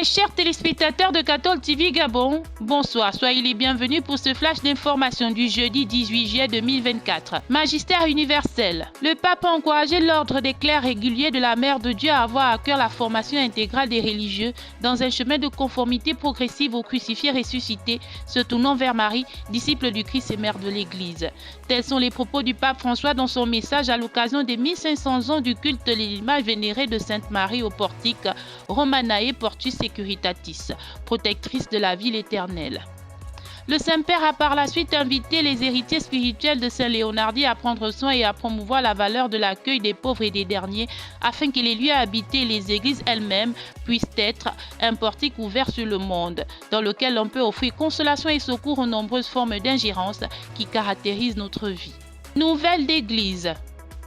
Très chers téléspectateurs de Cathol TV Gabon, bonsoir, soyez les bienvenus pour ce flash d'information du jeudi 18 juillet 2024. Magistère universel. Le pape a encouragé l'ordre des clercs réguliers de la Mère de Dieu à avoir à cœur la formation intégrale des religieux dans un chemin de conformité progressive au crucifié ressuscité, se tournant vers Marie, disciple du Christ et mère de l'Église. Tels sont les propos du pape François dans son message à l'occasion des 1500 ans du culte de l'image vénérée de Sainte Marie au portique Romanae Portus Securitatis, protectrice de la ville éternelle. Le Saint-Père a par la suite invité les héritiers spirituels de Saint Léonardie à prendre soin et à promouvoir la valeur de l'accueil des pauvres et des derniers afin que les lieux habités et les églises elles-mêmes puissent être un portique ouvert sur le monde, dans lequel on peut offrir consolation et secours aux nombreuses formes d'ingérence qui caractérisent notre vie. Nouvelle d'église.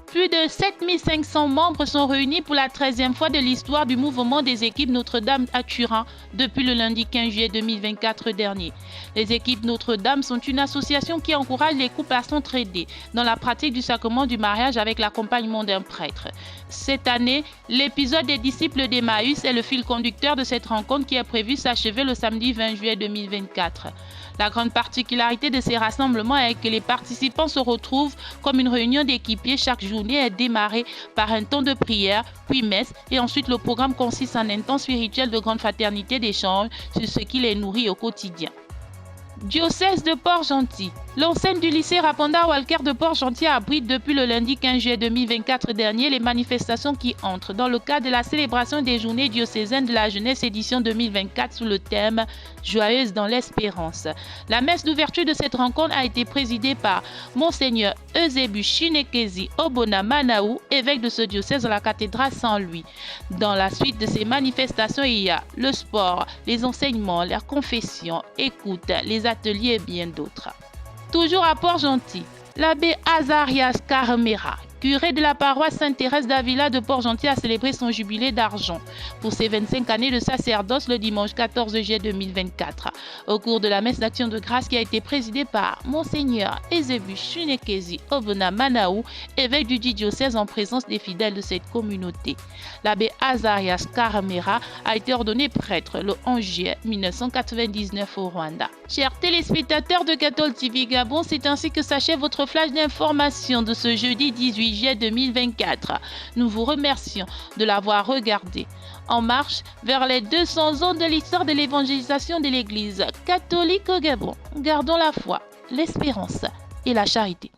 Plus de 7500 membres sont réunis pour la 13e fois de l'histoire du mouvement des équipes Notre-Dame à Turin depuis le lundi 15 juillet 2024 dernier. Les équipes Notre-Dame sont une association qui encourage les couples à s'entraider dans la pratique du sacrement du mariage avec l'accompagnement d'un prêtre. Cette année, l'épisode des disciples d'Emmaüs est le fil conducteur de cette rencontre qui est prévue s'achever le samedi 20 juillet 2024. La grande particularité de ces rassemblements est que les participants se retrouvent comme une réunion d'équipiers. Chaque journée est démarrée par un temps de prière, puis messe, et ensuite le programme consiste en un temps spirituel de grande fraternité d'échange sur ce qui les nourrit au quotidien. Diocèse de Port-Gentil. L'enseigne du lycée Rapanda Walker de Port-Gentil abrite depuis le lundi 15 juillet 2024 dernier les manifestations qui entrent dans le cadre de la célébration des journées diocésaines de la jeunesse édition 2024 sous le thème « Joyeuse dans l'espérance ». La messe d'ouverture de cette rencontre a été présidée par Monseigneur Eusebius Chinekezi Obona Manaou, évêque de ce diocèse de la cathédrale Saint-Louis. Dans la suite de ces manifestations, il y a le sport, les enseignements, la confession, écoute, les ateliers et bien d'autres. Toujours à Port-Gentil, l'abbé Azarias Carmera, curé de la paroisse Sainte-Thérèse d'Avila de Port-Gentil, a célébré son jubilé d'argent pour ses 25 années de sacerdoce le dimanche 14 juillet 2024. Au cours de la messe d'action de grâce qui a été présidée par Monseigneur Eusebius Chinekezi Obona Manaou, évêque du diocèse en présence des fidèles de cette communauté. L'abbé Azarias Carmera a été ordonné prêtre le 11 juillet 1999 au Rwanda. Chers téléspectateurs de Cathol TV Gabon, c'est ainsi que s'achève votre flash d'information de ce jeudi 18 juillet 2024. Nous vous remercions de l'avoir regardé. En marche vers les 200 ans de l'histoire de l'évangélisation de l'Église catholique au Gabon. Gardons la foi, l'espérance et la charité.